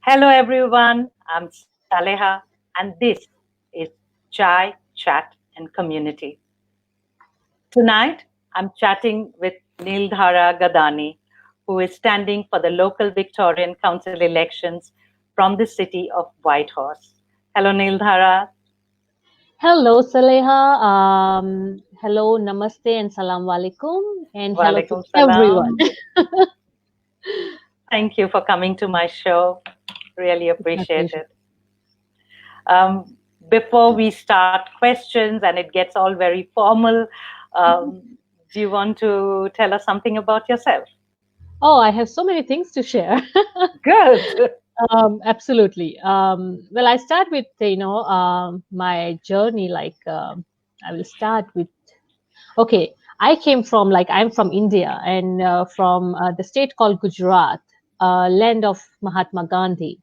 Hello everyone, I'm Saleha and this is Chai, Chat and Community. Tonight I'm chatting with Nildhara Gadani, who is standing for the local Victorian council elections from the city of Whitehorse. Hello Nildhara. Hello, Saleha. Hello, namaste, and salam alaikum. And hello to Walaikum everyone. salam. Thank you for coming to my show. Really appreciate it. Before we start questions and it gets all very formal, do you want to tell us something about yourself? Oh, I have so many things to share. Good. Absolutely. Well, I start with, my journey. I will start with, okay, I'm from India and from the state called Gujarat, land of Mahatma Gandhi.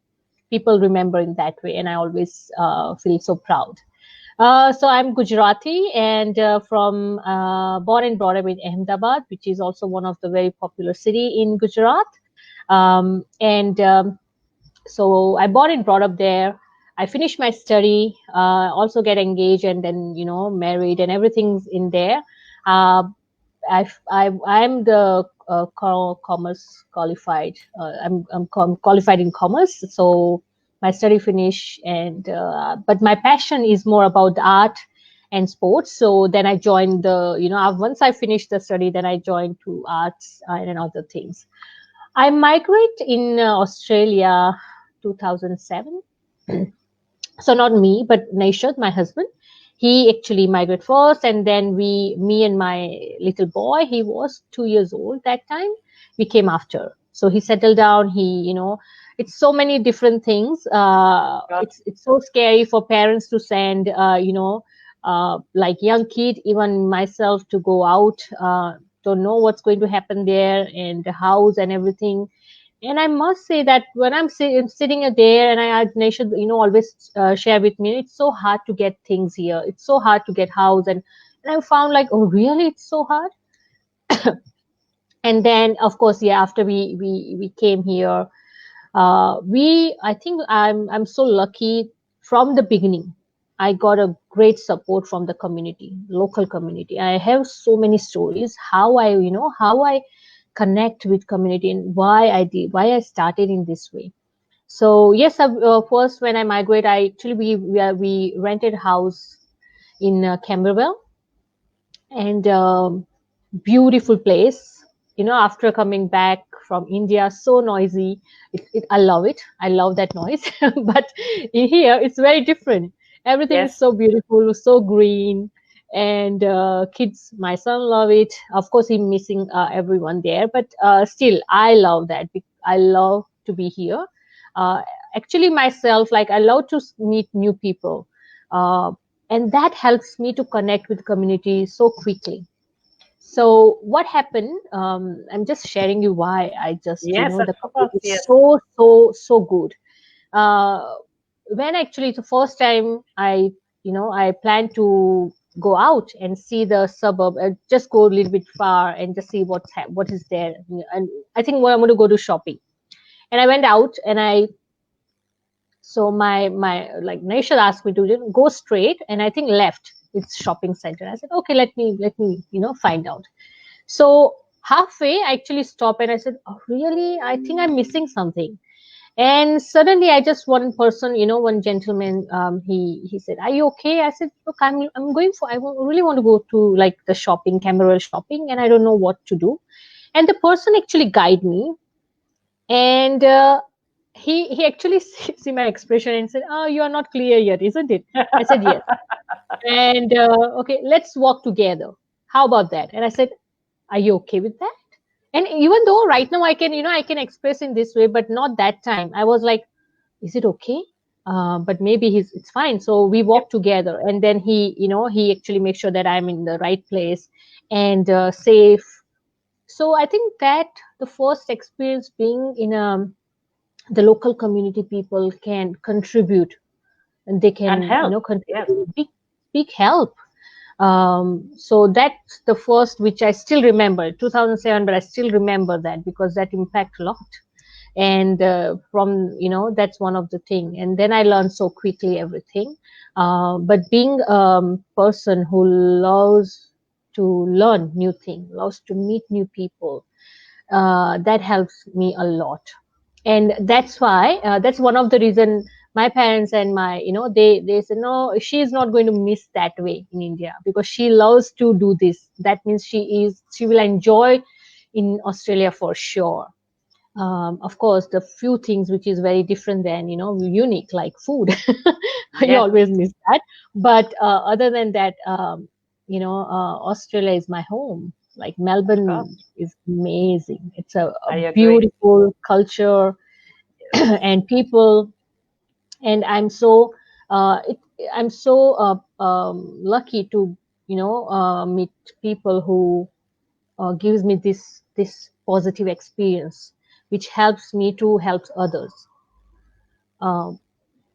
People remember in that way, and I always feel so proud. So I'm Gujarati and born and brought up in Ahmedabad, which is also one of the very popular city in Gujarat. And So I born and brought up there. I finished my study, also get engaged, and then married, and everything's in there. Uh, I'm the commerce qualified. I'm qualified in commerce, so my study finish, and but my passion is more about the art and sports. So then I joined once I finished the study, then I joined to arts and other things. I migrate in Australia 2007. So not me, but Naishad, my husband. He actually migrated first, and then me and my little boy, he was 2 years old that time. We came after. So he settled down. It's so many different things. It's so scary for parents to send, like young kid, even myself, to go out. Don't know what's going to happen there, and the house and everything. And I must say that when I'm sitting there, and Naisha, always share with me, it's so hard to get things here. It's so hard to get house, and I found like, oh, really? It's so hard. And then, of course, yeah, after we came here, I think I'm so lucky from the beginning. I got a great support from the community, local community. I have so many stories how I connect with community and why I started in this way. So yes, first when I migrate, I actually we rented house in Camberwell, and beautiful place. After coming back from India, so noisy. I love it. I love that noise. But in here, it's very different. Everything is Yes. so beautiful, so green, and kids. My son love it. Of course, he's missing everyone there, but still, I love that. I love to be here. Uh, Actually, myself, like I love to meet new people. And that helps me to connect with community so quickly. So what happened? I'm just sharing you why I just Yes, the of course, community is yes. so good. Uh, when actually the first time I plan to go out and see the suburb, just go a little bit far and just see what is there. And I think I'm going to go to shopping. And I went out, and my like Naishal asked me to go straight, and I think left. It's shopping center. I said, okay, let me find out. So halfway, I actually stopped, and I said, oh, really? I think I'm missing something. And suddenly, I just one person, one gentleman, he said, are you okay? I said, look, I'm going for, really want to go to like the shopping, Camberwell shopping, and I don't know what to do. And the person actually guide me, and he actually see my expression and said, oh, you are not clear yet, isn't it? I said, yes. And okay, let's walk together. How about that? And I said, are you okay with that? And even though right now I can express in this way, but not that time. I was like, is it okay? But maybe it's fine. So we Yes. walk together, and then he actually makes sure that I'm in the right place and safe. So I think that the first experience being in the local community, people can contribute, and they And can help. Yes. contribute big help. So that's the first, which I still remember, 2007, but I still remember that because that impact a lot. And from, that's one of the thing. And then I learned so quickly everything. But being a person who loves to learn new things, loves to meet new people, that helps me a lot. And that's why, that's one of the reason my parents and my, they say, no, she is not going to miss that way in India, because she loves to do this. That means she will enjoy in Australia for sure. Of course, the few things which is very different than, unique, like food. You Yes, always miss that. But other than that, Australia is my home. Like of course. Melbourne is amazing. It's a I agree. beautiful culture and people. And it, I'm so lucky to, meet people who gives me this positive experience, which helps me to help others. Um,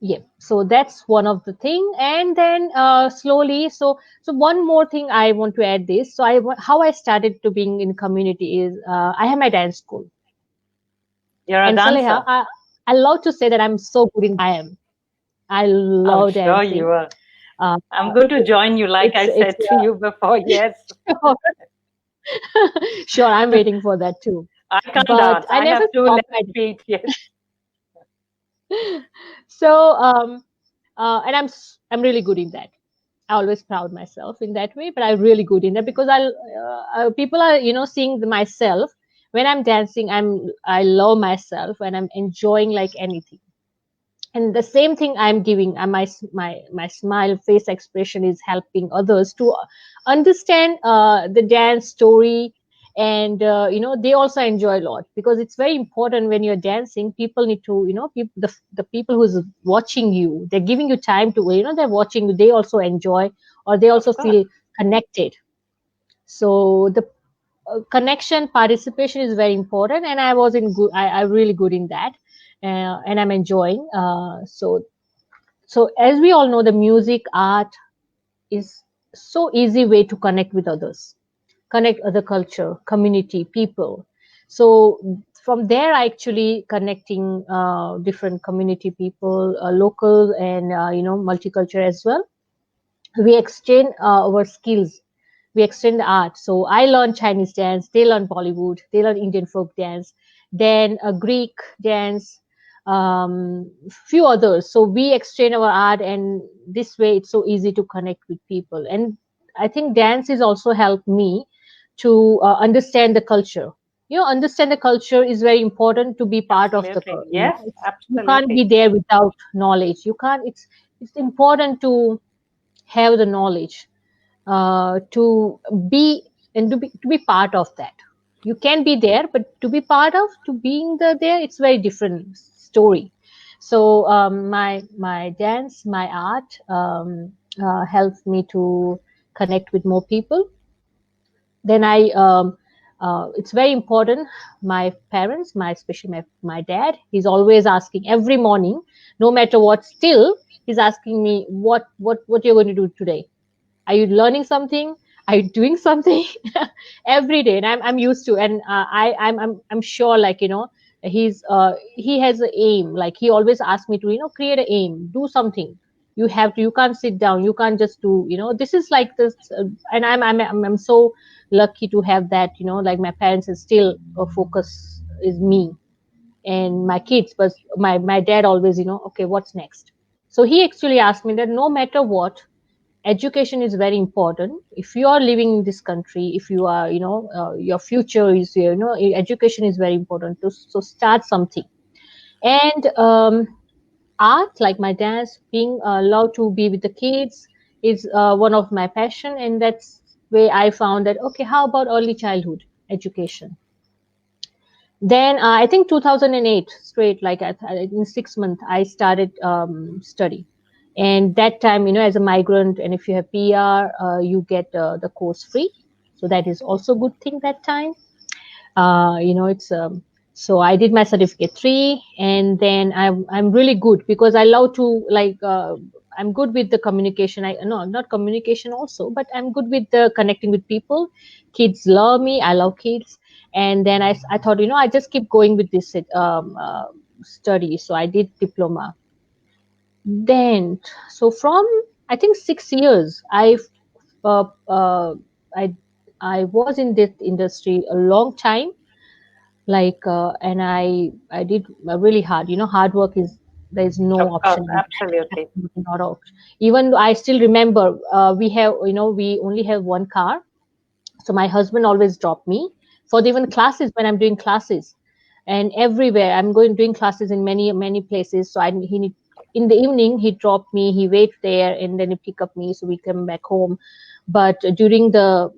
yeah, so that's one of the thing. And then slowly, so one more thing I want to add this. So how I started to being in community is, I have my dance school. You're a And Saleha, dancer. I love to say that I'm so good in I am. I I'm love sure you dancing. are. Uh, I'm going to join you, like I it's said to you before. Yes, sure, I'm waiting for that too. I can't But dance. I I never have two stopped left my. feet. Yes, So and I'm really good in that. I always proud myself in that way, but I'm really good in that, because people are, seeing myself when I'm dancing. I love myself and I'm enjoying like anything. And the same thing I'm giving, my smile face expression is helping others to understand the dance story. And they also enjoy a lot, because it's very important when you're dancing. People need to, the people who's watching you, they're giving you time to, they're watching you, they also enjoy, or they of also course. feel connected. So the connection participation is very important, and I was in good, I really good in that. And I'm enjoying. So as we all know, the music art is so easy way to connect with others, connect other culture, community, people. So from there, I actually connecting different community people, local and multicultural as well. We exchange our skills, we extend the art. So I learn Chinese dance, they learn Bollywood, they learn Indian folk dance, then a Greek dance, few others. So we exchange our art, and this way it's so easy to connect with people. And I think dance has also helped me to understand the culture. Understand the culture is very important to be part of the. Absolutely. Yes, You can't be absolutely. there without knowledge. You can't. It's important to have the knowledge, to be and to be part of that. You can be there, but to be part of, to being there, it's very different story. So my dance, my art, helps me to connect with more people. Then it's very important. My parents, especially my dad, he's always asking every morning, no matter what, still he's asking me, what you're going to do today. Are you learning something? Are you doing something? Every day? And I'm used to. And I'm sure, like, he has an aim. Like, he always asks me to, create an aim, do something. You can't sit down, you can't just do, this is like this. And I'm so lucky to have that. Like, my parents is still a focus is me and my kids. But my dad always, okay, what's next? So he actually asked me that no matter what, education is very important. If you are living in this country, if you are, your future is, education is very important to, so start something. And art, like my dance, being allowed to be with the kids is one of my passion. And that's where I found that, okay, how about early childhood education? Then I think 2008 straight, like in 6 months, I started study. And that time, as a migrant, and if you have PR, you get the course free. So that is also a good thing that time. It's so I did my certificate 3, and then I'm really good because I love to, like, I'm good with the communication. No, not communication also, but I'm good with the connecting with people. Kids love me. I love kids. And then I thought, I just keep going with this study. So I did diploma. Then, so from I think 6 years, uh, uh, I I was in this industry a long time, and I did really hard. Hard work is there's no Of course, option in that. absolutely. Absolutely not option. Even I still remember we only have one car, so my husband always dropped me for even classes when I'm doing classes, and everywhere I'm going doing classes in many places. So he need, in the evening he dropped me, he wait there, and then he pick up me, so we come back home. But during the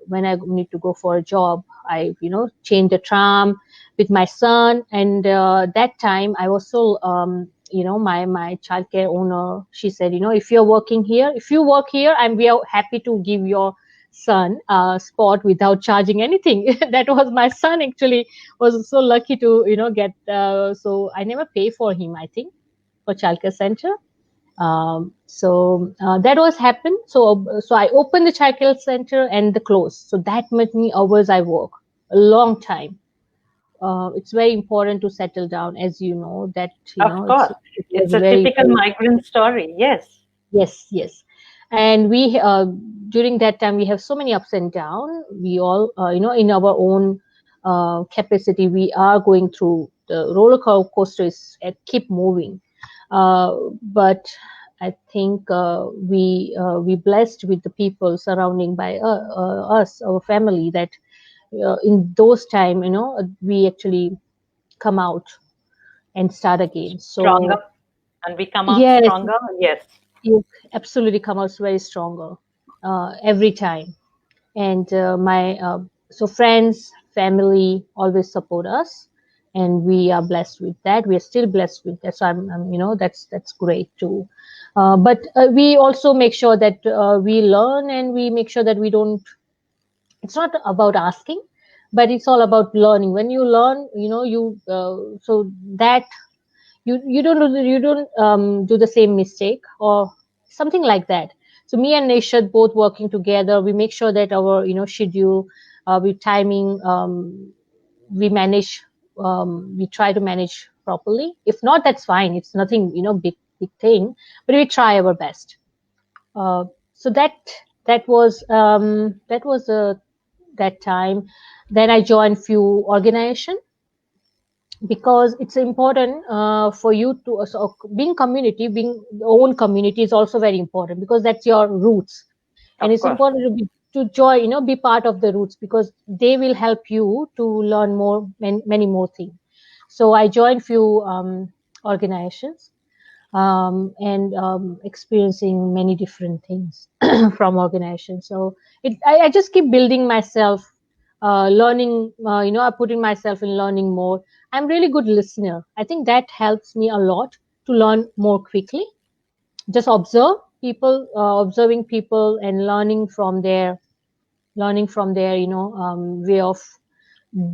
when I need to go for a job, I change the tram with my son. And that time I was so my childcare owner, she said, if you're working here, if you work here, we are happy to give your son spot without charging anything. That was my son actually was so lucky to get so I never pay for him, I think, for childcare center. That was happened. So I opened the childcare center and the close. So that many hours I work a long time. It's very important to settle down, as you know that Of it course. was It's a very, typical very. migrant story. Yes. Yes, yes. And we during that time we have so many ups and downs. We all in our own capacity, we are going through the roller coaster is keep moving. But I think we blessed with the people surrounding by us, our family, that in those time we actually come out and start again. Stronger. So And we come out yes, stronger. Yes. you absolutely come out very stronger every time. And my so friends, family always support us, and we are blessed with that. We are still blessed with that. So that's great too. But we also make sure that we learn, and we make sure that we don't. It's not about asking, but it's all about learning. When you learn, you so that you don't do the same mistake or something like that. So me and Nishad both working together, we make sure that our schedule, with timing, we manage, we try to manage properly. If not, that's fine. It's nothing big thing, but we try our best. uh, so that was that time. Then I joined few organization, because it's important for you to being community, being own community is also very important, because that's your roots. And Of it's course. important to join, be part of the roots, because they will help you to learn more, many more things. So I joined few organizations, and experiencing many different things from organizations. So I just keep building myself, learning. I put in myself in learning more. I'm really good listener. I think that helps me a lot to learn more quickly. Just observing people and learning from their way of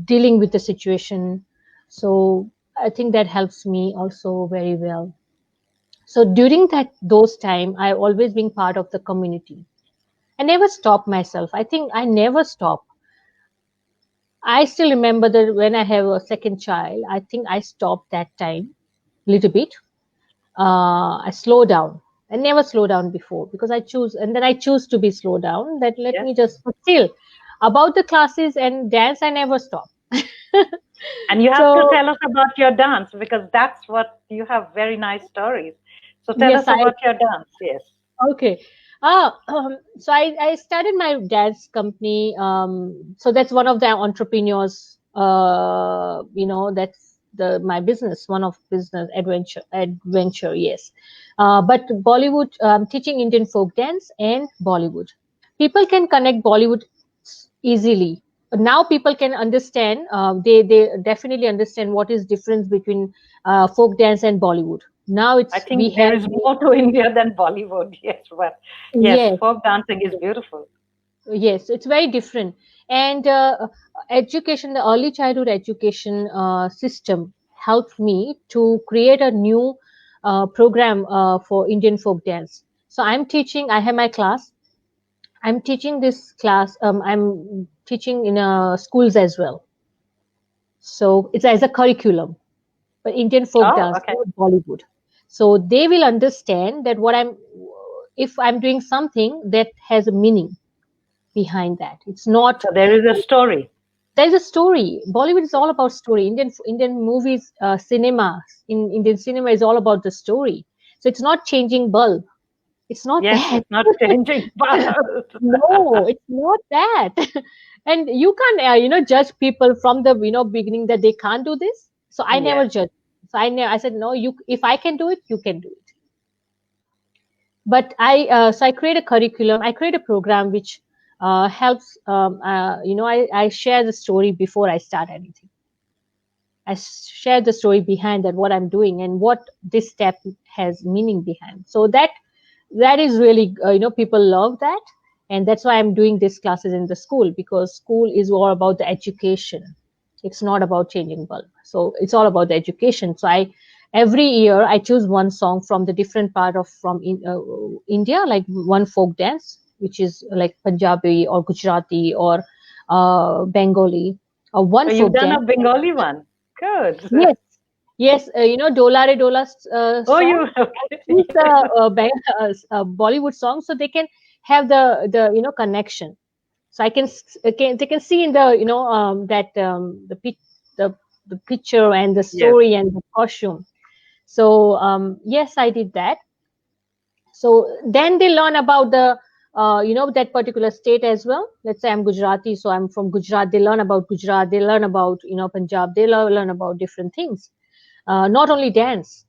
dealing with the situation. So I think that helps me also very well. So during those time, I always been part of the community. I never stop myself. I think I never stop. I still remember that when I have a second child, I think I stopped that time a little bit. I slow down. I never slow down before, because I choose to be slow down. That let Yes. me just, but still, about the classes and dance, I never stop. And you have to So tell us about your dance, because that's what you have very nice stories. So tell yes, us about your dance. Yes. okay. So I started my dance company. So that's one of the entrepreneurs. That's my business, one of business adventure. Yes, but Bollywood, teaching Indian folk dance and Bollywood. People can connect Bollywood easily. Now people can understand. They definitely understand what is difference between folk dance and Bollywood. Now I we think there have is more to India than Bollywood. Yes, but yes, yes. folk dancing is beautiful. Yes, it's very different. And education, the early childhood education system helped me to create a new, program for Indian folk dance. So I'm teaching. I have my class. I'm teaching this class. I'm teaching in schools as well. So it's as a curriculum, but Indian folk Oh, dance, okay. not Bollywood. So they will understand that if I'm doing something that has a meaning behind that. It's not. So there is a story. There's a story. Bollywood is all about story. Indian movies, cinema in Indian cinema is all about the story. So it's not changing bulb. It's not Yes, that. it's not changing parts. No, it's not that. And you can't, judge people from the, beginning that they can't do this. So I never Yes. judge. So I said, no, if I can do it, you can do it. But I create a curriculum. I create a program which helps. I share the story before I start anything. I share the story behind that, what I'm doing and what this step has meaning behind. So that is really, people love that. And that's why I'm doing these classes in the school, because school is all about the education. It's not about changing bulb. So it's all about the education. So every year I choose one song from the different part of India, like one folk dance, which is like Punjabi or Gujarati or Bengali, or one So you've folk done a dance. Bengali one. Good. Yes, yes, Dola Re Dola Oh, song. you okay? Choose the Bollywood song so they can have the connection. So they can see in the the the picture and the Yes. story and the costume. So yes, I did that. So then they learn about that particular state as well. Let's say I'm Gujarati, so I'm from Gujarat. They learn about Gujarat. They learn about Punjab. They learn about different things, not only dance.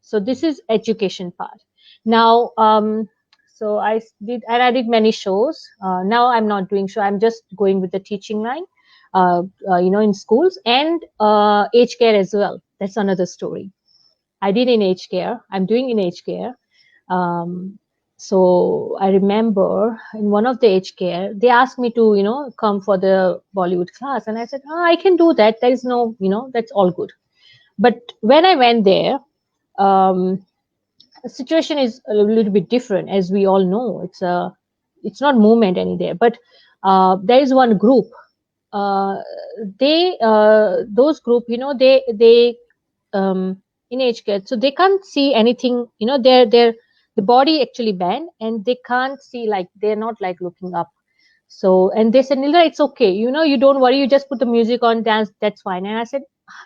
So this is education part. Now, so I did many shows. Now I'm not doing show. I'm just going with the teaching line, in schools and aged care as well. That's another story. I did in aged care. I'm doing in aged care. Um, so I remember in one of the aged care, they asked me to, come for the Bollywood class. And I said, I can do that. There is no, that's all good. But when I went there, um, the situation is a little bit different, as we all know. It's not movement any there, but there is one group. Those group, they in age care, so they can't see anything. Their the body actually bend, and they can't see, like they're not like looking up. So, and they said, Nilda, it's okay. You don't worry. You just put the music on, dance. That's fine. And I said,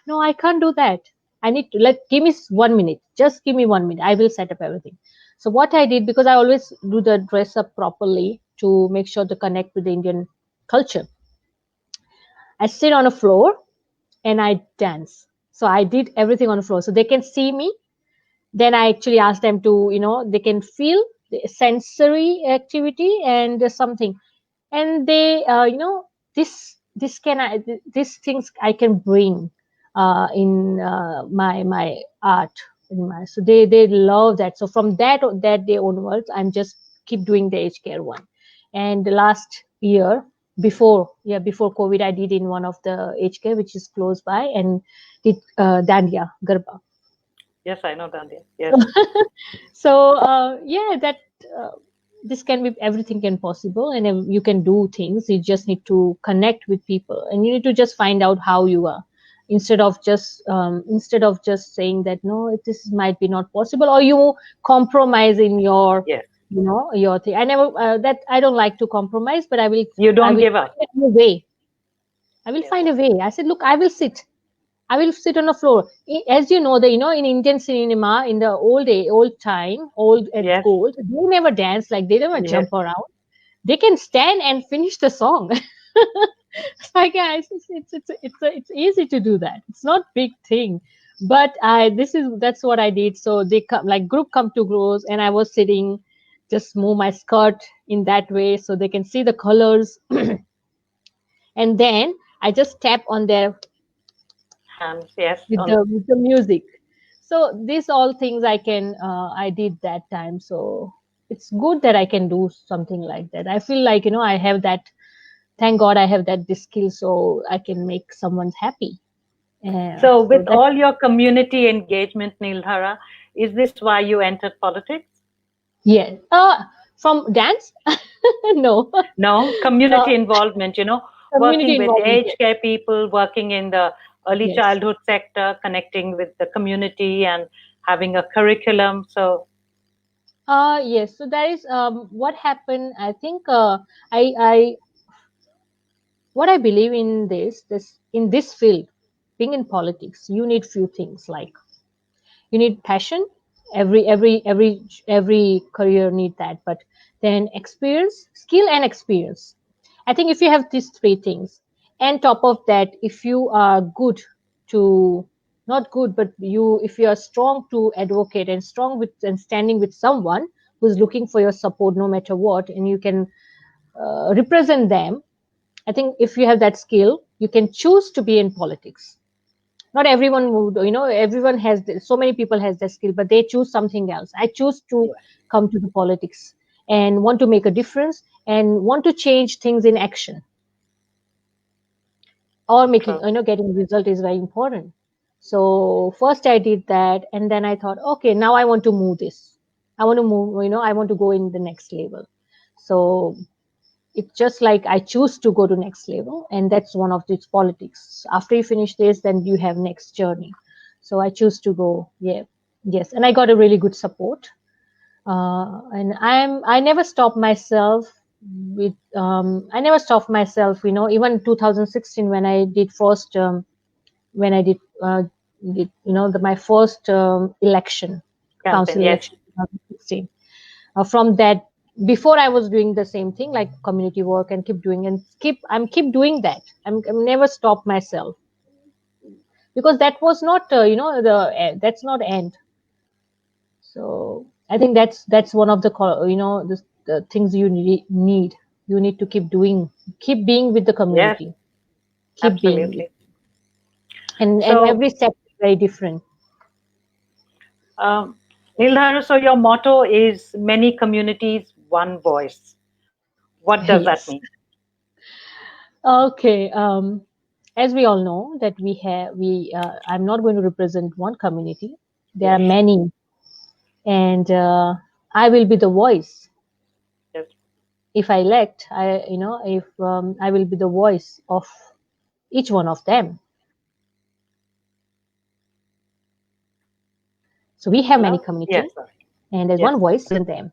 no, I can't do that. I need to give me 1 minute. Just give me 1 minute. I will set up everything. So what I did, because I always do the dress up properly to make sure to connect with the Indian culture, I sit on a floor and I dance. So I did everything on the floor so they can see me. Then I actually asked them to, they can feel the sensory activity and something. And they, these things I can bring in my art. So they love that. So from that day onwards, I'm just keep doing the aged care one. And the last year before COVID, I did in one of the aged care which is close by, and did Dandiya Garba. Yes, I know Dandiya. Yes. So that this can be, everything can possible, and you can do things. You just need to connect with people, and you need to just find out how you are, instead of just saying that no, this might be not possible, or you compromise in your Yes. your thing. I never that I don't like to compromise, but I will. You don't give up. Find a way. I will Yes. find a way. I said, look, I will sit on the floor. As you know, in Indian cinema, in the old time, old and Yes. gold, they never dance, like they never Yes. jump around. They can stand and finish the song. Like, guys, it's easy to do that. It's not big thing, but that's what I did. So they come, like group come to grows, and I was sitting, just move my skirt in that way so they can see the colors, and then I just tap on their Hands. Yes. with the music. So these all things I did that time. So it's good that I can do something like that. I feel like I have that. Thank God I have this skill, so I can make someone happy. So with That, all your community engagement, Nildhara, Is this why you entered politics? Yeah. From dance? No. No, community involvement, Community working with involvement. aged care people, working in the early Yes. childhood sector, connecting with the community and having a curriculum. So, Yes. So that is what happened. I think I what I believe in this in this field, being in politics, you need few things like you need passion. Every career need that, but then experience, skill, and experience. I think if you have these three things, and top of that, if you are good to not good, but you if you are strong to advocate and strong with and standing with someone who's looking for your support no matter what, and you can represent them. I think if you have that skill, you can choose to be in politics. Not everyone would, everyone has so many people has that skill, but they choose something else. I choose to come to the politics and want to make a difference and want to change things in action, or making, so getting result is very important. So first I did that, and then I thought, okay, now I want to move this. I want to move, I want to go in the next level. So it's just like I choose to go to next level, and that's one of its politics. After you finish this, then you have next journey. So I choose to go. Yeah, yes, and I got a really good support. And I never stop myself with I never stop myself. Even 2016 when I did first when I did my first election, campaign, council yes. election 2016. From that, before I was doing the same thing like community work and keep doing that. I'm never stop myself, because that was not that's not end. So I think that's one of the the things you need. You need to keep doing, keep being with the Yes, community, keep being with, absolutely. and So, every step is very different. um, Nildhara, so your motto is many communities, one voice. What does that Yes. mean? Okay. As we all know that I'm not going to represent one community. There are Yes, many, and I will be the voice. yes. If I elect, if I will be the voice of each one of them. So we have many Hello? community, Yes, sorry. and there's Yes. one voice in them.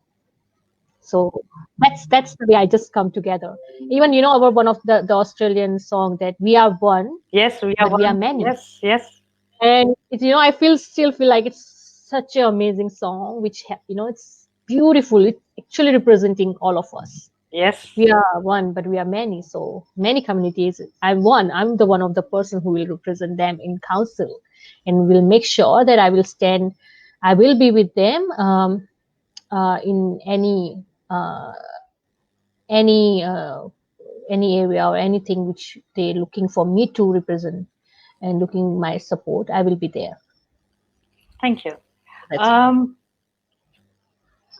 So that's the way I just come together. Even our one of the Australian song that we are one, Yes, we are but we are one. many. Yes, yes. And it's, I still feel like it's such an amazing song, which it's beautiful. It's actually representing all of us. Yes. We are one, but we are many. So many communities. I'm one. I'm the one of the person who will represent them in council, and will make sure that I will stand. I will be with them in uh, any any area or anything which they're looking for me to represent and looking my support. I will be there. Thank you. That's all. Um,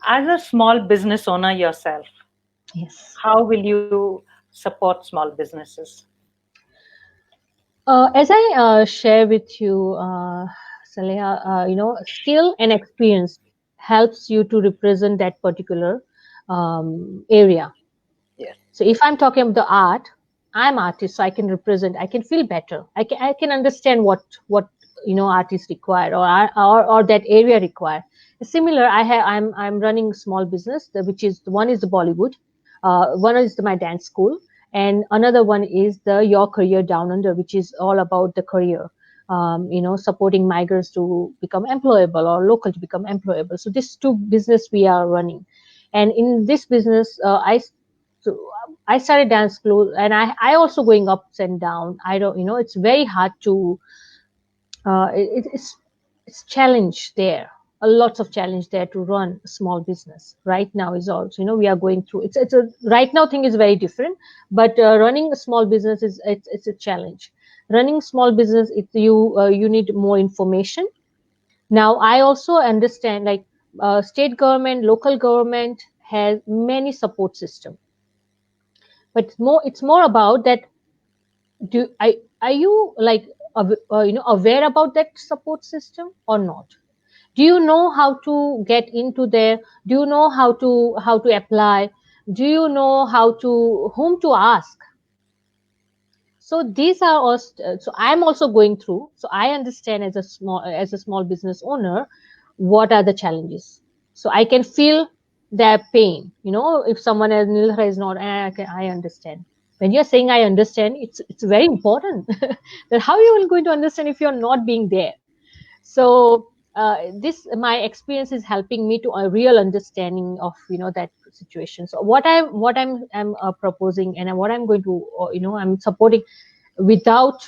as a small business owner yourself, Yes. how will you support small businesses? As I share with you, Saleha, skill and experience helps you to represent that particular area. Yes. So if I'm talking about the art, I'm artist, so I can represent. I can feel better. I can understand what artists require, or that area require. Similar, I'm running small business, which is one is the Bollywood, one is my dance school, and another one is the Your Career Down Under, which is all about the career. Supporting migrants to become employable or local to become employable. So these two business we are running, and in this business, so I started dance school, and I also going ups and down. I don't, it's very hard to, it's challenge there, a lots of challenge there to run a small business. Right now is also, we are going through, it's a, right now thing is very different, but running a small business it's a challenge. Running small business, you need more information. Now I also understand like state government, local government has many support system, but it's more about that. Do are you like aware about that support system or not? Do you know how to get into there? Do you know how to apply? Do you know how to whom to ask? So these are also, so I'm also going through. So I understand as a small business owner, what are the challenges. So I can feel their pain. You know, if someone as Nildhara is not, I understand. When you're saying I understand, it's very important that how you will going to understand if you're not being there. So this my experience is helping me to a real understanding of that situation. So what I'm proposing, and what I'm going to I'm supporting without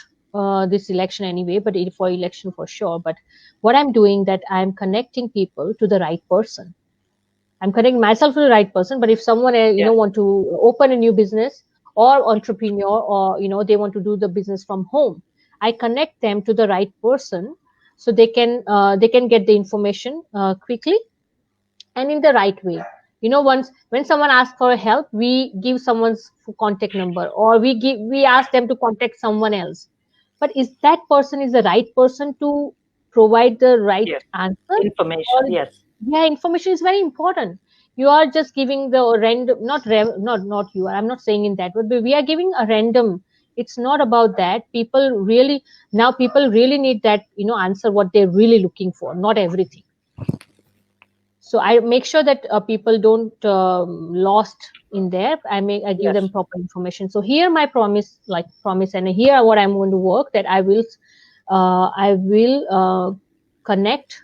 this election anyway, but for election for sure. But what I'm doing, that I'm connecting people to the right person. I'm connecting myself to the right person. But if someone Yes. want to open a new business, or entrepreneur, or they want to do the business from home, I connect them to the right person, so they can get the information quickly and in the right way. Once when someone asks for help, we give someone's contact number, or we ask them to contact someone else. But is that person is the right person to provide the right Yes. answer? Or Information. Yes. yeah, information is very important. You are just giving the random, not you are, I'm not saying in that, but we are giving a random. It's not about that. People really need that answer, what they're really looking for, not everything. So I make sure that people don't lost in there. I give Yes. them proper information. So here my promise, and here what I'm going to work, that I will connect.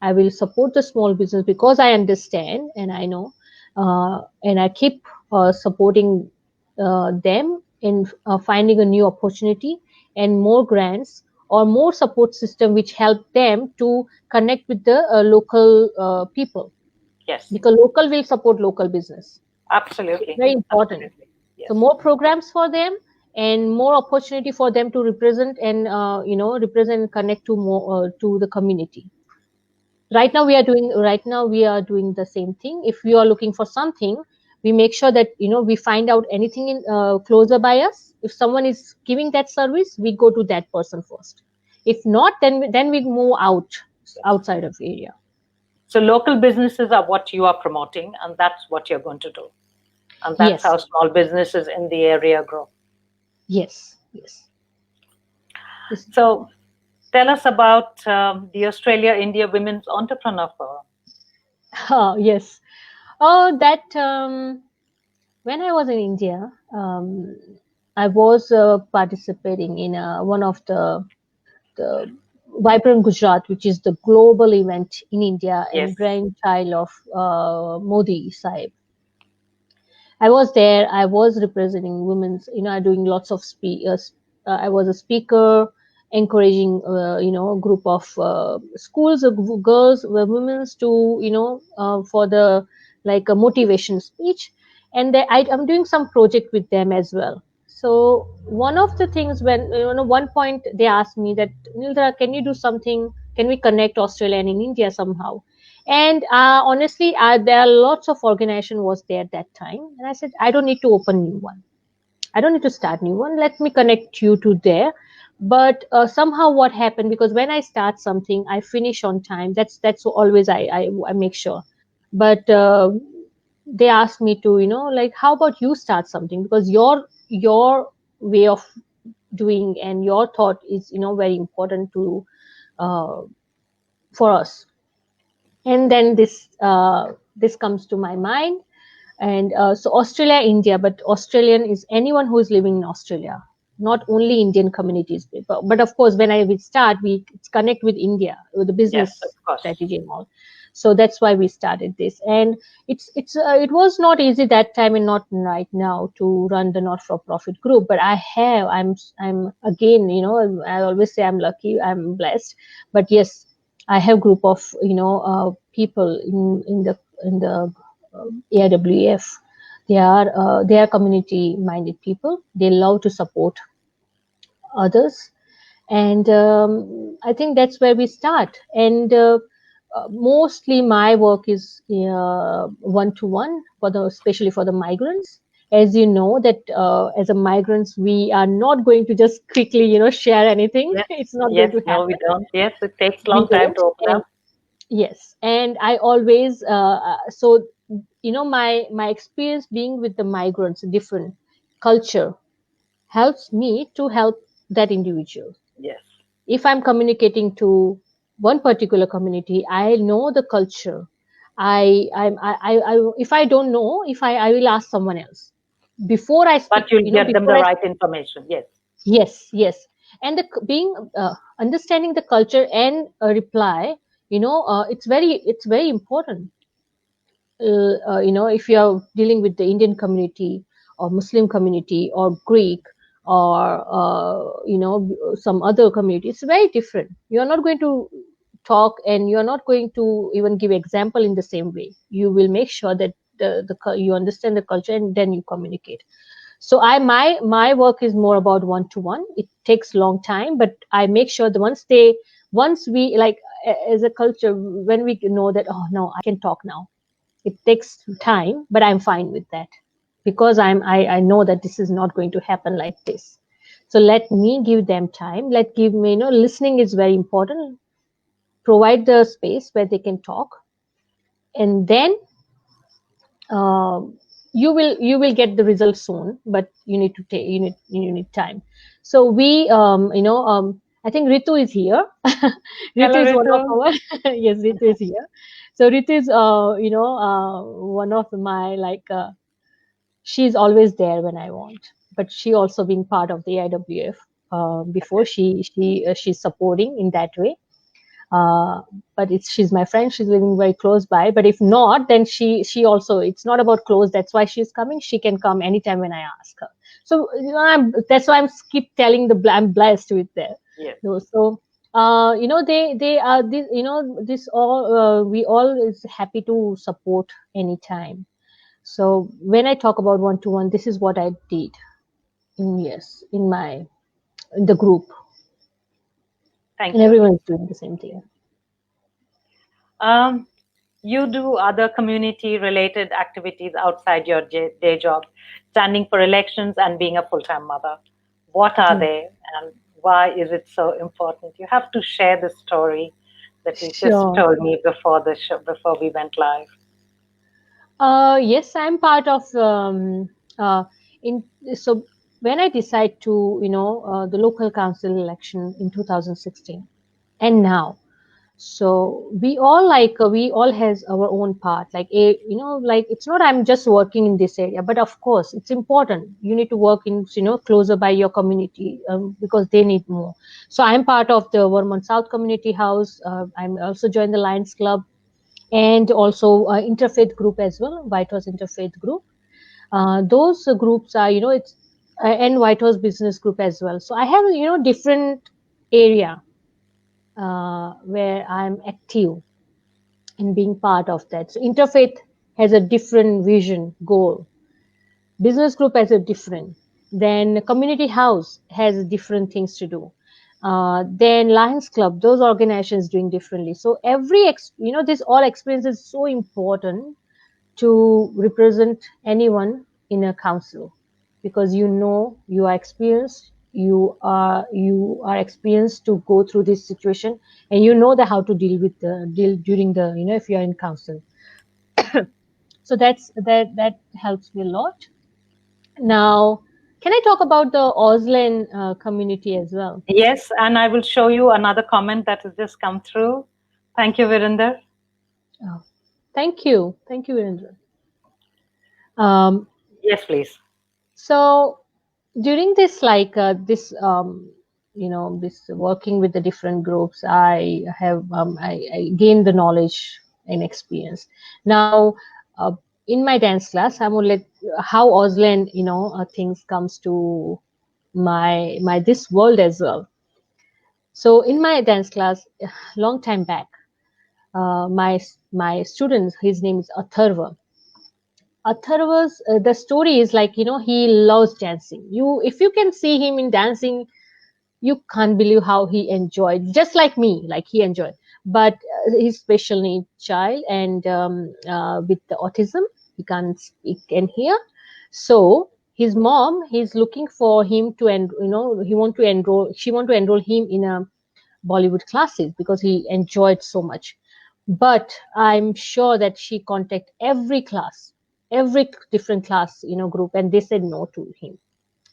I will support the small business, because I understand and I know, and I keep supporting them in finding a new opportunity and more grants, or more support system which help them to connect with the local people, Yes. because local will support local business. So it's Absolutely. very important. Absolutely. So Yes. more programs for them, and more opportunity for them to represent, and represent and connect to more to the community. Right now we are doing the same thing. If we are looking for something, we make sure that we find out anything in closer by us. If someone is giving that service, we go to that person first. If not, then we move Yes. outside of area. So local businesses are what you are promoting, and that's what you're going to do. And that's Yes, how small businesses in the area grow. yes, yes. This, So tell us about the Australia India Women's Entrepreneur Forum. yes. Oh, that when I was in India, I was participating in one of the Vibrant Gujarat, which is the global event in India and Yes. brainchild of Modi Sahib. I was there. I was representing women's, doing lots of I was a speaker, encouraging, a group of schools of girls, women's to, for the like a motivation speech, and I'm doing some project with them as well. So one of the things, when one point they asked me that, Nildra, can you do something? Can we connect Australia and in India somehow? And honestly, there are lots of organization was there at that time, and I said, I don't need to open new one. I don't need to start new one. Let me connect you to there. But somehow, what happened? Because when I start something, I finish on time. That's always I make sure. But they asked me to, like, how about you start something? Because your way of doing and your thought is, very important to uh, for us. And then this comes to my mind. And so Australia, India, but Australian is anyone who is living in Australia, not only Indian communities. But of course, when I we start, we connect with India, with the Yes, of business course. strategy and all. So that's why we started this. And it was not easy that time, and not right now, to run the not-for-profit group. But I'm again, I always say I'm lucky, I'm blessed. But yes, I have group of people in the AWF. They are community minded people. They love to support others, and I think that's where we start. And mostly my work is one to one, especially for the migrants. As you know that as a migrants, we are not going to just quickly share anything. Yes. It's not going Yes. to No, we happen. don't. Yes, it takes a We long time don't. to open And up. Yes, and I always so my experience being with the migrants, different culture, helps me to help that individual. Yes. If I'm communicating to one particular community, I know the culture. If I don't know, if I will ask someone else before I speak. But you'll get them Before the I right information. Yes. Yes, yes, and being understanding the culture and a reply. It's very important. If you are dealing with the Indian community or Muslim community or Greek or some other community, it's very different. You're not going to talk, and you're not going to even give example in the same way. You will make sure that you understand the culture, and then you communicate. So my work is more about one to one. It takes long time, but I make sure that once we like as a culture, when we know that, oh no, I can talk now, it takes time, but I'm fine with that, because I know that this is not going to happen like this. So let me give them time. Let give me, listening is very important. Provide the space where they can talk, and then um, you will get the result soon, but you need to take you need time. So we I think Ritu is here. Hello, Ritu is one Ritu. of our yes, Ritu is here. So Ritu is one of my she's always there when I want, but she also being part of the IWF before. She's supporting in that way. uh, but she's my friend. She's living very close by. But if not, then she also, it's not about close. That's why she's coming. She can come anytime when I ask her. So that's why I'm keep telling I'm blessed with that. Yes. So they are this, this all we all is happy to support anytime. So when I talk about one to one, this is what I did in the group, and Thank you. everyone is doing the same thing. Um, you do other community-related activities outside your day job, standing for elections and being a full-time mother. What are Yeah. they, and why is it so important? You have to share the story that you just Sure. told me before the show, before we went live. Yes, I'm part of in so when I decide to the local council election in 2016 and now. So we all has our own part, like like it's not I'm just working in this area, but of course it's important. You need to work in closer by your community, because they need more. So I'm part of the Vermont South Community House. I'm also joined the Lions Club, and also interfaith group as well, Whitehorse Interfaith Group. Those groups are, it's and Whitehorse Business Group as well. So I have different area where I'm active in being part of that. So interfaith has a different vision, goal. Business group has a different. Then community house has different things to do. Then Lions Club, those organizations doing differently. So this all experience is so important to represent anyone in a council, because you are experienced, you are experienced to go through this situation, and you know how to deal during the if you are in council. So that helps me a lot. Now, can I talk about the AUSLAN community as well? Yes, and I will show you another comment that has just come through. Thank you, Virinder. Oh, thank you, Virendra. Yes, please. So during this this working with the different groups, I gained the knowledge and experience. Now in my dance class, I'm gonna let how AUSLAN things comes to my this world as well. So in my dance class, long time back, my student, his name is Atharva. Atharva's the story is like he loves dancing. If you can see him in dancing, you can't believe how he enjoyed, just like me, like he enjoyed. But he's special need child, and with the autism, he can't speak and hear. So his mom, he's looking for him to, and he want to enroll. She want to enroll him in a Bollywood classes because he enjoyed so much. but I'm sure that she contacted every class, every different class, group, and they said no to him.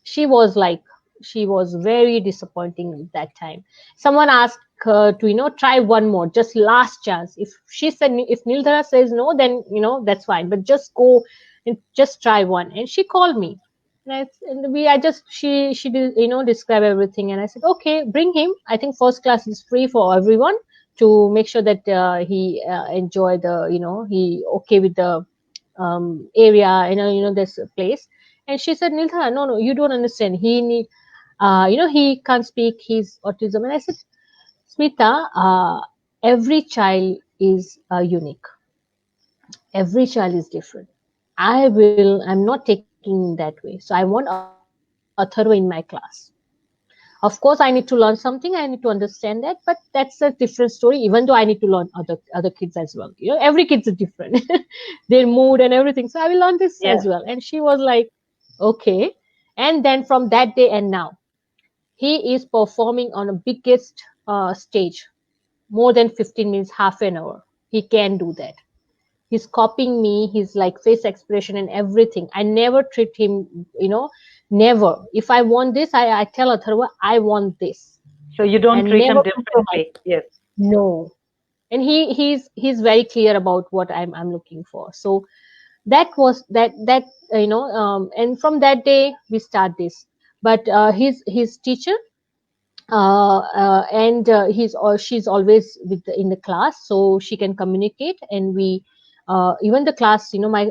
She was like, she was very disappointing at that time. Someone asked her to, try one more, just last chance. If she said, if Nildhara says no, then, that's fine, but just go and just try one. And she called me. She did, describe everything. And I said, okay, bring him. I think first class is free for everyone, to make sure that he enjoy the, he okay with the area, this place. And she said, Nildhara, no, you don't understand. He need, he can't speak. He's autism. And I said, Smita, every child is unique. Every child is different. I'm not taking that way. So I want Atharva in my class. Of course, I need to learn something. I need to understand that, but that's a different story. Even though I need to learn other kids as well. Every kid's is different, their mood and everything. So I will learn this as well. And Yes. she was like, okay. And then from that day and now, he is performing on a biggest stage, more than 15 minutes, half an hour. He can do that. He's copying me, his like face expression and everything. I never treat him, never. If I want this, I tell Atharva, I want this, So you don't and treat never him compromise. differently. Yes. No. And he's very clear about what I'm looking for. So that was that and from that day we start this. But his teacher, and he's or she's always in the class, so she can communicate. And we, even the class, my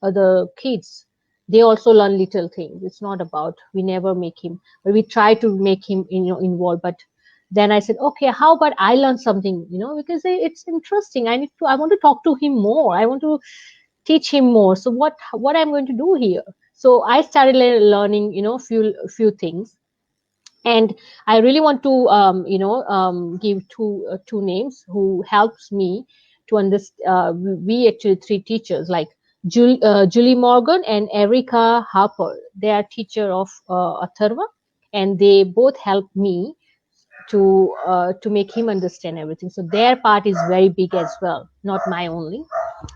other kids, they also learn little things. It's not about, we never make him, but we try to make him, involved. But then I said, okay, how about I learn something, because it's interesting. I want to talk to him more. I want to teach him more. So what I'm going to do here? So I started learning, few things. And I really want to give two names who helps me to understand. We actually three teachers, like Julie Morgan and Erica Harper. They are teacher of Atharva, and they both help me to make him understand everything. So their part is very big as well, not my only.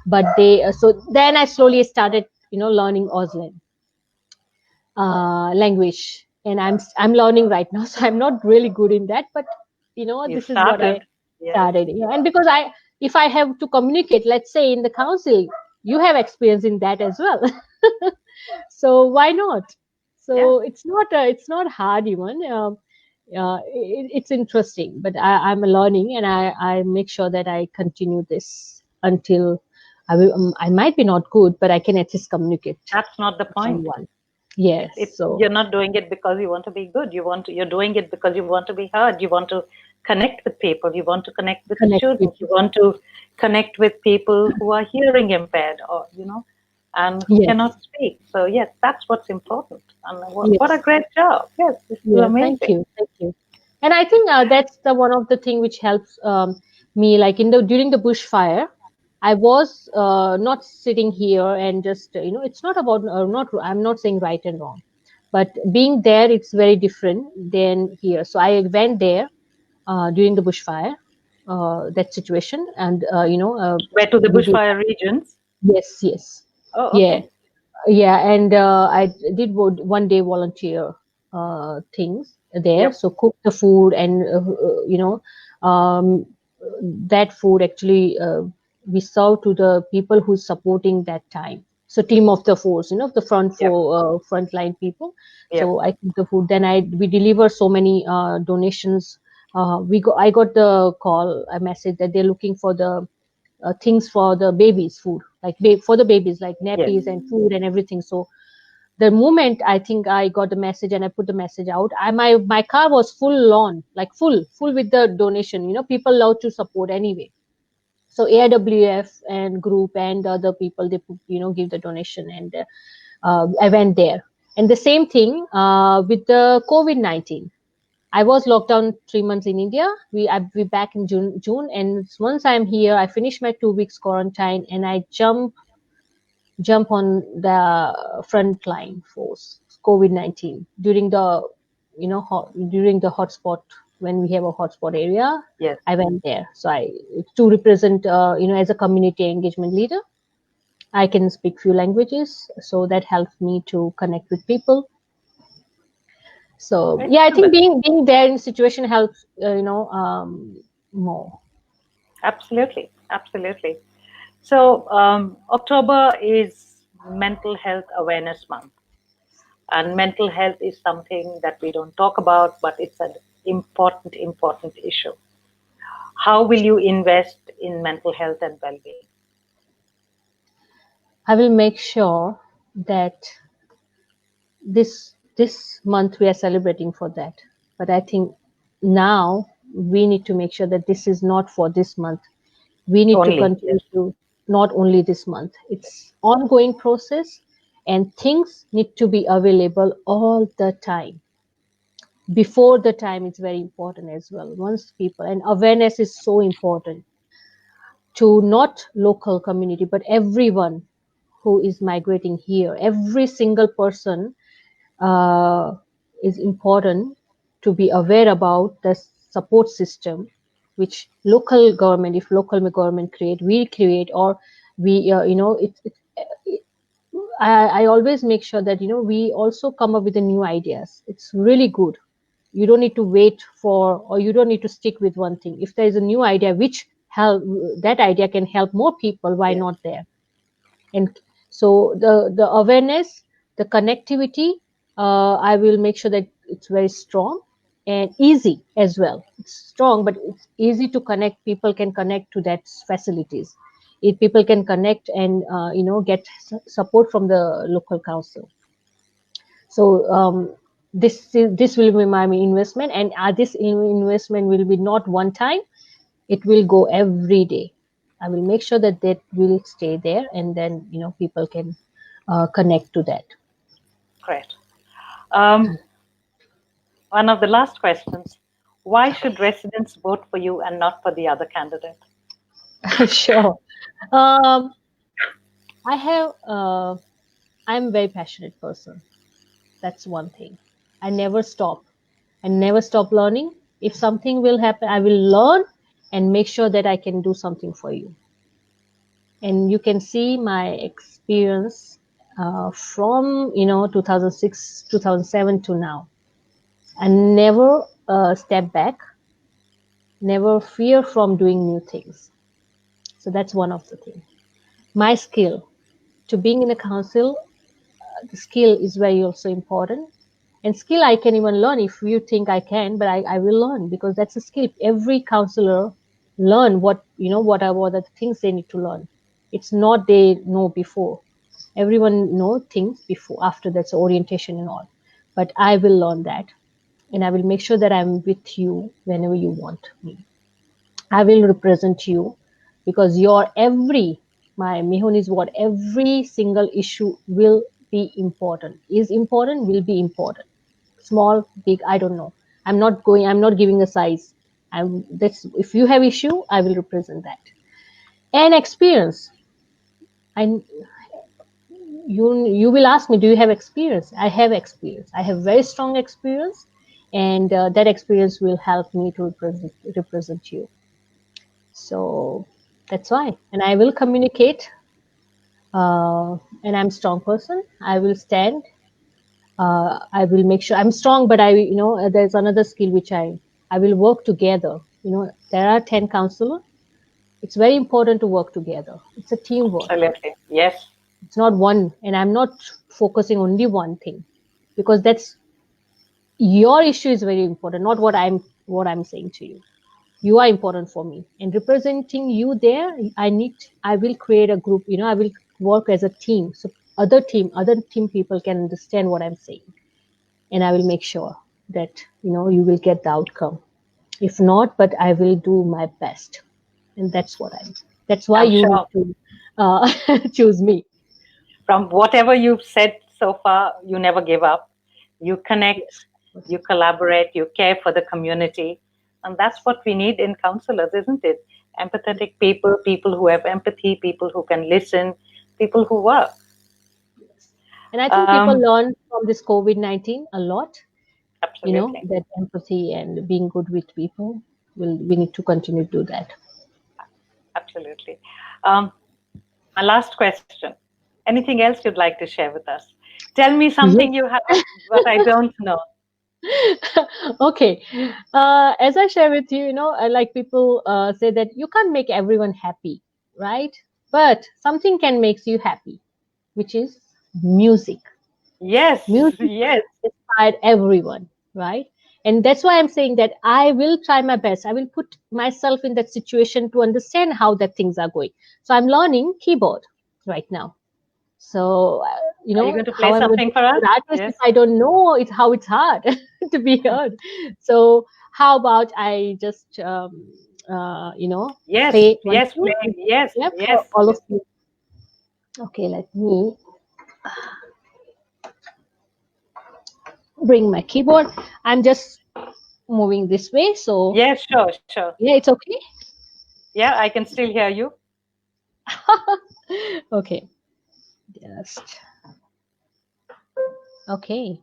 But they, so then I slowly started, learning AUSLAN language, and I'm learning right now. So I'm not really good in that, but You this is what I started. Yes. started. And because if I have to communicate, let's say in the council, you have experience in that as well. So why not? Yeah. So it's not hard even. It's interesting, but I'm learning, and I make sure that I continue this until I might be not good, but I can at least communicate That's not the to point. someone. Yes. It's So you're not doing it because you want to be good. You're doing it because you want to be heard. You want to connect with people. You want to connect with connect with, students. You want to connect with people who are hearing impaired, or and who yes, cannot speak. So yes, that's what's important. And what a yes, great job. Yes, this is yeah. Thank amazing. you, thank you. And I think that's the one of the thing which helps me. Like during the bushfire, I was not sitting here and just it's not about not. I'm not saying right and wrong, but being there, it's very different than here. So I went there during the bushfire, that situation, and Where to the we did. bushfire regions? Yes, yes, Oh, yeah. okay. Yeah, and I did one day volunteer things there. Yep. So cook the food, and um, that food actually we serve to the people who's supporting that time. So team of the force, the Yep. frontline people. Yep. So I cook the food. Then we deliver so many donations. I got the call, a message that they're looking for the things for the babies, food, like for the babies, like Yes. nappies and food and everything. So the moment I think I got the message and I put the message out, my car was full on, like full with the donation. People love to support anyway. So AWF and group and other people, they put, give the donation, and I went there. And the same thing with the COVID-19. I was locked down 3 months in India. I'll be back in June, and once I'm here, I finish my 2 weeks quarantine, and I jump on the frontline force COVID-19 during the during the hotspot when we have a hotspot area. Yes. I went there. So I to represent, as a community engagement leader, I can speak few languages, so that helps me to connect with people. So yeah, I think Excellent. being there in situation helps, more. Absolutely. Absolutely. So, October is Mental Health Awareness Month. And mental health is something that we don't talk about, but it's an important issue. How will you invest in mental health and well being? I will make sure that this month we are celebrating for that. But I think now we need to make sure that this is not for this month. We need to Only, yes, continue to not only this month. It's ongoing process, and things need to be available all the time. Before the time, it's very important as well. Once people, and awareness is so important to not local community, but everyone who is migrating here. Every single person uh, is important to be aware about the support system which local government, if local government create, we create, or we I always make sure that we also come up with the new ideas. It's really good. You don't need to wait for, or you don't need to stick with one thing. If there is a new idea which help, that idea can help more people, why yes, not there? And so the awareness, the connectivity, I will make sure that it's very strong and easy as well. It's strong, but it's easy to connect. People can connect to that facilities. If people can connect and get support from the local council. So this will be my investment, and this investment will be not one time. It will go every day. I will make sure that that will stay there, and then people can connect to that. great. Um, One of the last questions: why should residents vote for you and not for the other candidate? Sure. Um, I have. I'm a very passionate person. That's one thing. I never stop. I never stop learning. If something will happen, I will learn and make sure that I can do something for you. And you can see my experience from 2006, 2007 to now. I never step back, never fear from doing new things. So that's one of the things. My skill to being in a council, the skill is very also important. And skill I can even learn if you think I can, but I will learn, because that's a skill. Every counselor learn what are the things they need to learn. It's not they know before. Everyone know things before, after that's orientation and all. But I will learn that, and I will make sure that I'm with you whenever you want me. I will represent you, because your my Mihun is what every single issue will be important. Is important, will be important. Small, big, I don't know. I'm not giving a size. That's, if you have issue, I will represent that. And experience. I you will ask me, do you have experience? I have experience. I have very strong experience, and that experience will help me to represent you. So that's why, and I will communicate. And I'm a strong person. I will stand. I will make sure I'm strong, but there's another skill which I will work together. There are 10 counselors. It's very important to work together. It's a teamwork. Absolutely, yes, It's not one, and I'm not focusing only one thing, because that's your issue is very important, not what I'm saying to you. You are important for me, and representing you there, I will create a group. I will work as a team, so other team people can understand what I'm saying, and I will make sure that you will get the outcome. If not, but I will do my best, and that's why I'm you need sure. to choose me. From whatever you've said so far, you never give up. You connect, Yes. you collaborate, you care for the community. And that's what we need in counselors, isn't it? Empathetic people, people who have empathy, people who can listen, people who work. Yes. And I think people Um, learn from this COVID-19 a lot. Absolutely. That empathy and being good with people. We need to continue to do that. Absolutely. My last question. Anything else you'd like to share with us? Tell me Yes. something you have, but I don't know. Okay. As I share with you, like people say that you can't make everyone happy, right? But something can make you happy, which is music. Yes, Music yes, inspired everyone, right? And that's why I'm saying that I will try my best. I will put myself in that situation to understand how that things are going. So I'm learning keyboard right now. So are you going to how play I'm going to something be for a us? good artist if Yes, I don't know how it's hard to be heard. So how about I just yes, play one yes, tune? playing. Yes, Yeah, for yes, all of yes. you. Okay, let me bring my keyboard. I'm just moving this way, so Yes, sure, sure. yeah, it's okay. Yeah, I can still hear you. Okay, just okay.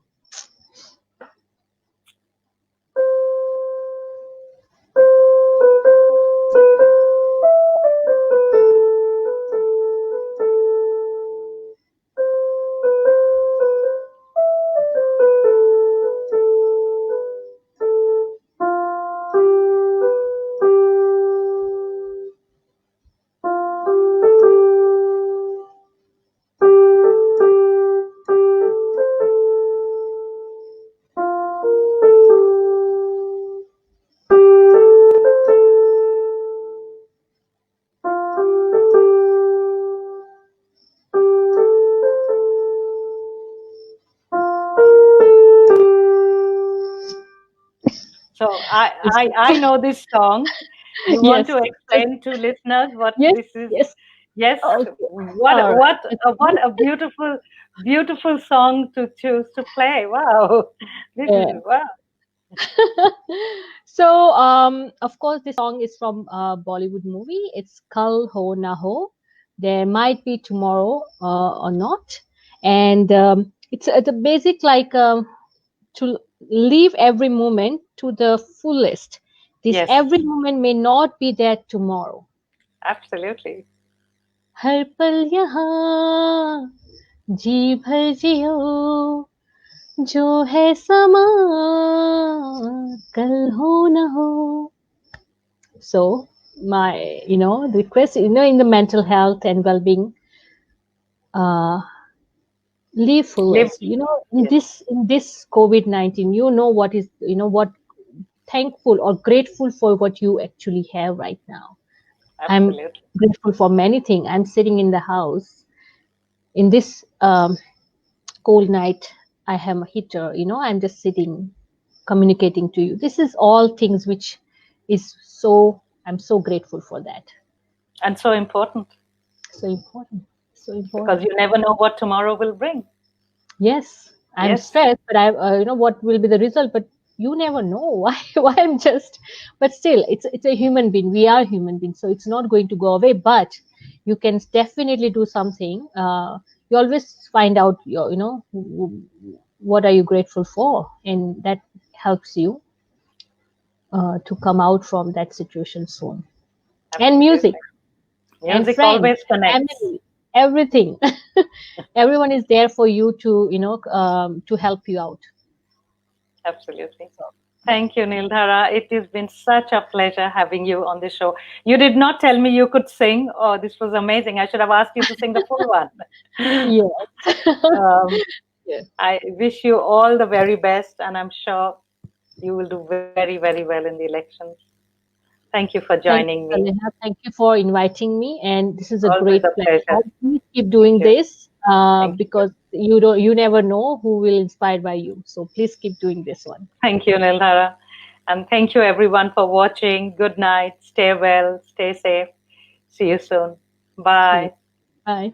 So I know this song. You want Yes, to explain to listeners what yes, this is? yes. Yes. Okay, What all right. what what a beautiful beautiful song to choose to play. Wow. This is Yeah. wow. So, of course, this song is from a Bollywood movie. It's Kal Ho Na Ho. There might be tomorrow or not. And it's a basic like to live every moment to the fullest. This Yes, every moment may not be there tomorrow. absolutely. हर पल यहाँ जी भर जियो जो है समा कल हो न हो. So my, the request, in the mental health and well-being, uh, live Live. fullest. In Yes, this COVID-19, what is, what thankful or grateful for what you actually have right now. I'm absolutely. grateful for many things. I'm sitting in the house in this cold night. I have a heater. I'm just sitting, communicating to you. This is all things which is so. I'm so grateful for that. And so important So important. So because important. you never know what tomorrow will bring. Yes, I'm Yes, stressed, but what will be the result? But you never know why. Why I'm just, but still, it's a human being. We are human beings, so it's not going to go away. But you can definitely do something. You always find out what are you grateful for, and that helps you to come out from that situation soon. And music. absolutely. And Music friends, always connects. family, everything. Everyone is there for you to help you out. Absolutely. So, yeah. Thank you, Nildhara. It has been such a pleasure having you on the show. You did not tell me you could sing. Oh, this was amazing. I should have asked you to sing the full one. Yes. um, Yes. I wish you all the very best, and I'm sure you will do very, very well in the elections. Thank you for Thank you, joining me. Saleha. Thank you for inviting me, and this is a Always a great pleasure. platform. Please keep Thank doing you. this Thank you. because you never know who will inspire by you. So please keep doing this one. Thank you, Nildhara. And thank you, everyone, for watching. Good night. Stay well. Stay safe. See you soon. See you. Bye. Bye.